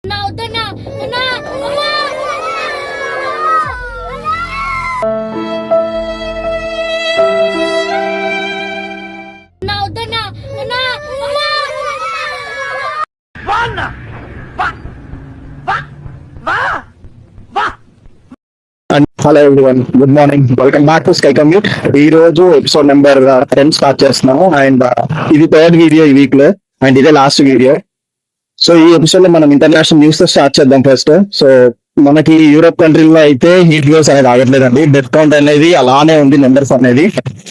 నా వద్దన్నా అన్నా అమ్మా నా వద్దన్నా అన్నా అమ్మా వాన్నా వా వా వా వా. Hello everyone, good morning, welcome back to sky commute. ఈ రోజు ఎపిసోడ్ నెంబర్ 10 స్టార్ట్ చేస్తున్నాము అండ్ ఇది థర్డ్ వీడియో ఈ వీక్ లో అండ్ ఇదే లాస్ట్ వీడియో. సో ఈ ఎపిసోడ్ లో మనం ఇంటర్నేషనల్ న్యూస్ తో స్టార్ట్ చేద్దాం ఫస్ట్. సో మనకి యూరోప్ కంట్రీలో అయితే హీట్ వేవ్స్ అనేది ఆగట్లేదండి. డెత్ కౌంట్ అనేది అలానే ఉంది, నెంబర్స్ అనేది.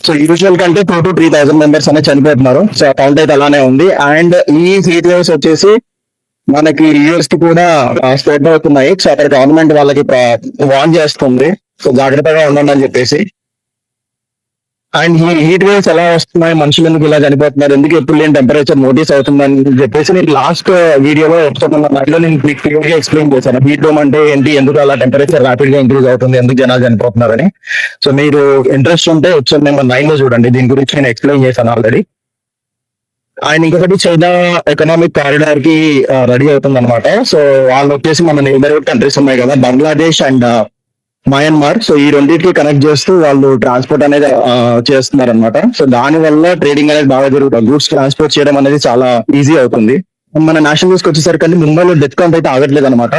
సో యూజువల్ కంటే 2,000 to 3,000 మెంబర్స్ అనేది చనిపోతున్నారు. సో కౌంట్ అయితే అలానే ఉంది. అండ్ ఈ హీట్ వేవ్స్ వచ్చేసి మనకి యూఎస్ కి కూడా స్ప్రెడ్ అవుతున్నాయి. సో అక్కడ గవర్నమెంట్ వాళ్ళకి వార్న్ చేస్తుంది, సో జాగ్రత్తగా ఉండండి అని చెప్పేసి. అండ్ ఈ హీట్ వేవ్స్ ఎలా వస్తున్నాయి, మనుషులు ఎందుకు ఇలా చనిపోతున్నారు, ఎందుకు ఎప్పుడు లేని టెంపరేచర్ నోటీస్ అవుతుందని చెప్పేసి నేను లాస్ట్ వీడియోలో దాంట్లో నేను మీకు క్లియర్ గా ఎక్స్ప్లెయిన్ చేశాను. హీట్ డోమ్ అంటే ఏంటి, ఎందుకు అలా టెంపరేచర్ ర్యాపిడ్ గా ఇంక్రీజ్ అవుతుంది, ఎందుకు జనాలు చనిపోతున్నారని. సో మీరు ఇంట్రెస్ట్ ఉంటే ఎపిసోడ్ నెంబర్ 9 లో చూడండి, దీని గురించి నేను ఎక్స్ప్లెయిన్ చేశాను ఆల్రెడీ. ఆయన ఇంకొకటి చైనా ఎకనామిక్ కారిడార్ కి రెడీ అవుతుంది అనమాట. సో వాళ్ళు వచ్చేసి మన నైబర్హుడ్ కంట్రీస్ ఉన్నాయి కదా, బంగ్లాదేశ్ అండ్ మయన్మార్. సో ఈ రెండింటికి కనెక్ట్ చేస్తూ వాళ్ళు ట్రాన్స్పోర్ట్ అనేది చేస్తున్నారు అనమాట. సో దాని వల్ల ట్రేడింగ్ అనేది బాగా జరుగుతుంది, గూడ్స్ ట్రాన్స్పోర్ట్ చేయడం అనేది చాలా ఈజీ అవుతుంది. మన నేషనల్ న్యూస్ కి వచ్చేసరికి ముంబైలో డెత్ కౌంట్ అయితే ఆగట్లేదు అనమాట.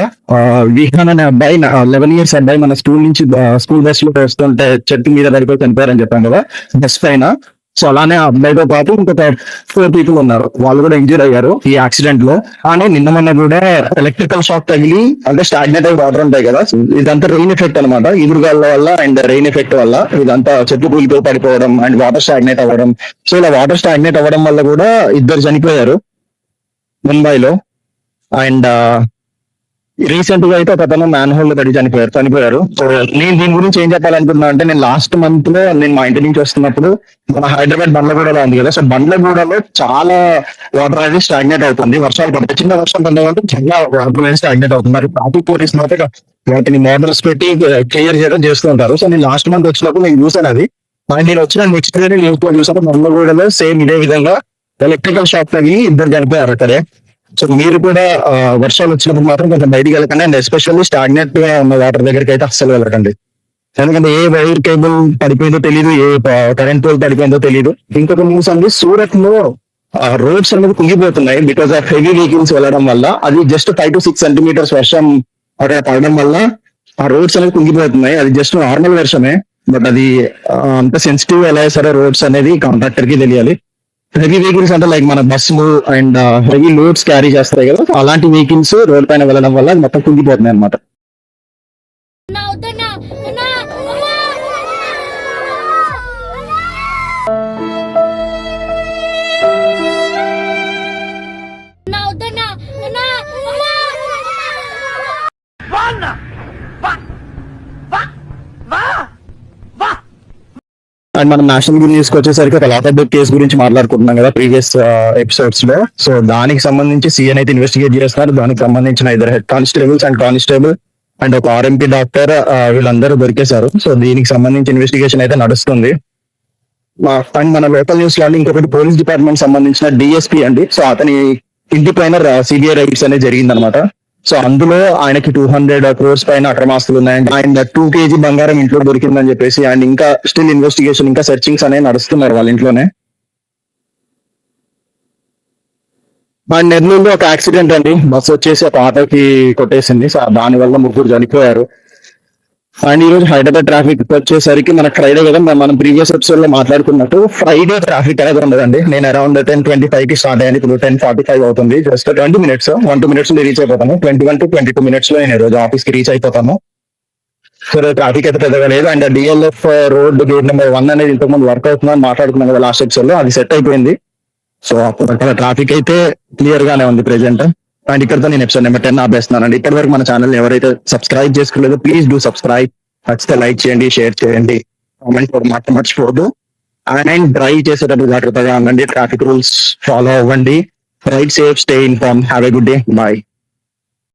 విహాన్ అనే అబ్బాయి 11 years అబ్బాయి మన స్కూల్ నుంచి స్కూల్ బస్ లో వస్తుంటే చెట్టు మీద పడిపోయి చనిపోయారని చెప్పాం కదా, బస్ పైన. సో అలానే అబ్బాయితో పాటు ఇంకొక 4 people ఉన్నారు, వాళ్ళు కూడా ఇంజూర్ అయ్యారు ఈ యాక్సిడెంట్ లో. కానీ నిన్న మొన్న కూడా ఎలక్ట్రికల్ షాక్ తగిలి, అంటే స్టాగ్నేట్ అయ్యి వాటర్ ఉంటాయి కదా, ఇదంతా రెయిన్ ఎఫెక్ట్ అనమాట. ఈదురుగాల వల్ల అండ్ రెయిన్ ఎఫెక్ట్ వల్ల ఇదంతా చెట్లు కూలితో పడిపోవడం అండ్ వాటర్ స్టాగ్నేట్ అవ్వడం. సో ఇలా వాటర్ స్టాగ్నేట్ అవ్వడం వల్ల కూడా 2 చనిపోయారు ముంబైలో. అండ్ రీసెంట్ గా అయితే ఒక అతను మ్యాన్ హోల్ పడి చనిపోయారు. సో నేను దీని గురించి ఏం చెప్పాలనుకున్నా అంటే, నేను లాస్ట్ మంత్ లో నేను మా ఇంటి నుంచి వస్తున్నప్పుడు మన హైదరాబాద్ బండ్లగూడలో ఉంది కదా, సో బండ్లగూడలో చాలా వాటర్ అనేది స్టాగ్నేట్ అవుతుంది. వర్షాలు పడితే, చిన్న వర్షం పడితే చాలా వాటర్ అనేది స్టాగ్నేట్ అవుతుంది. మరి ట్రాఫిక్ పోలీస్ మాత్రం వాటిని మోడల్స్ పెట్టి క్లియర్ చేయడం చేస్తూ ఉంటారు. సో నేను లాస్ట్ మంత్ వచ్చినప్పుడు నేను చూసాను అది. అండ్ నేను వచ్చిన నెక్స్ట్ డే న్యూస్ లో చూసినప్పుడు బండ్లగూడలో సేమ్ ఇదే విధంగా ఎలక్ట్రికల్ షాక్ తగిలి 2 చనిపోయారు అక్కడే. సో మీరు కూడా వర్షాలు వచ్చినప్పుడు మాత్రం కొంచెం బయటికి వెళ్ళకండి. అండ్ ఎస్పెషల్లీ స్టాగ్నేట్ గా ఉన్న వాటర్ దగ్గరికి అయితే అస్సలు వెళ్ళకండి, ఎందుకంటే ఏ వైర్ కేబుల్ పడిపోయిందో తెలియదు, ఏ కరెంట్ పోల్ పడిపోయిందో తెలియదు. ఇంకొక న్యూస్ అండి, సూరత్ లో రోడ్స్ అనేది కుంగిపోతున్నాయి బికాస్ ఆఫ్ హెవీ వెహికల్స్ వెళ్ళడం వల్ల. అది జస్ట్ 5 to 6 centimeters వర్షం అక్కడ పడడం వల్ల ఆ రోడ్స్ అనేది కుంగిపోతున్నాయి. అది జస్ట్ నార్మల్ వర్షమే, బట్ అది అంత సెన్సిటివ్ ఎలా సరే రోడ్స్ అనేది కాంట్రాక్టర్ కి తెలియాలి. హెవీ వెహికల్స్ అంటే లైక్ మన బస్సులు అండ్ హెవీ లోడ్స్ క్యారీ చేస్తాయి కదా, అలాంటి వెహికల్స్ రోడ్ పైన వెళ్ళడం వల్ల అది మొత్తం కుంగిపోతున్నాయి అనమాట. నా వద్దన్నా అన్నా అమ్మా నా వద్దన్నా అన్నా అమ్మా వాన్నా వా వా వా వా. అండ్ మనం నేషనల్ న్యూస్ కి వచ్చేసరికి ఒక లాకప్ డెత్ కేసు గురించి మాట్లాడుకుంటున్నాం కదా ప్రీవియస్ ఎపిసోడ్స్ లో. సో దానికి సంబంధించి సీఎన్ అయితే ఇన్వెస్టిగేట్ చేస్తున్నారు. దానికి సంబంధించిన 2 head constables and constable and ఒక ఆర్ఎంపీ డాక్టర్ వీళ్ళందరూ దొరికేశారు. సో దీనికి సంబంధించి ఇన్వెస్టిగేషన్ అయితే నడుస్తుంది. అండ్ మన లోకల్ న్యూస్ లో ఇంకొకటి పోలీస్ డిపార్ట్మెంట్ సంబంధించిన డిఎస్పీ అండి. సో అతని ఇంటి పైన సిబిఐ రైడ్స్ అనేది జరిగిందనమాట. సో అందులో ఆయనకి 200 crores పైన అక్రమాస్తులు ఉన్నాయండి. అండ్ 2 kg బంగారం ఇంట్లో దొరికిందని చెప్పేసి. అండ్ ఇంకా స్టిల్ ఇన్వెస్టిగేషన్, ఇంకా సెర్చింగ్స్ అనేవి నడుస్తున్నారు వాళ్ళ ఇంట్లోనే. అండ్ నెల్లూరులో ఒక యాక్సిడెంట్ అండి, బస్సు వచ్చేసి ఒక ఆటోకి కొట్టేసింది. సో దాని వల్ల 3 చనిపోయారు. అండ్ ఈ రోజు హైదరాబాద్ ట్రాఫిక్ వచ్చేసరికి మనకు ఫ్రైడే కదా, మనం ప్రీవియస్ ఎపిసోడ్ లో మాట్లాడుకున్నట్టు ఫ్రైడే ట్రాఫిక్ అనేది ఉండదండి. నేను అరౌండ్ 10:25 కి స్టార్ట్ అయ్యాను, ఇప్పుడు 10:45 అవుతుంది. జస్ట్ 20 minutes, 1-2 minutes లో రీచ్ అయిపోతాను. 21 to 22 minutes లో నేను ఈ రోజు ఆఫీస్ కి రీచ్ అయిపోతాను. సో ట్రాఫిక్ అయితే పెద్దగా లేదు. And DLF road gate number 1 అనేది ఇంతకుముందు వర్క్ అవుతుందని మాట్లాడుకున్నాం కదా లాస్ట్ ఎపిసోడ్ లో, అది సెట్ అయిపోయింది. సో అక్కడ ట్రాఫిక్ అయితే క్లియర్ గానే ఉంది ప్రెసెంట్. అండ్ ఇక్కడతో నేను ఎపిసోడ్ నెంబర్ 10 ఆపేస్తున్నానండి. ఇప్పటి వరకు మన ఛానల్ ఎవరైతే సబ్స్క్రైబ్ చేసుకోలేదో ప్లీజ్ డూ సబ్స్క్రైబ్. నచ్చితే లైక్ చేయండి, షేర్ చేయండి, కామెంట్ కూడా మాత్రం మర్చిపోవద్దు. అండ్ డ్రైవ్ చేసేటప్పుడు జాగ్రత్తగా ఉండండి, ట్రాఫిక్ రూల్స్ ఫాలో అవ్వండి. Ride safe, stay inform, have a good day, bye.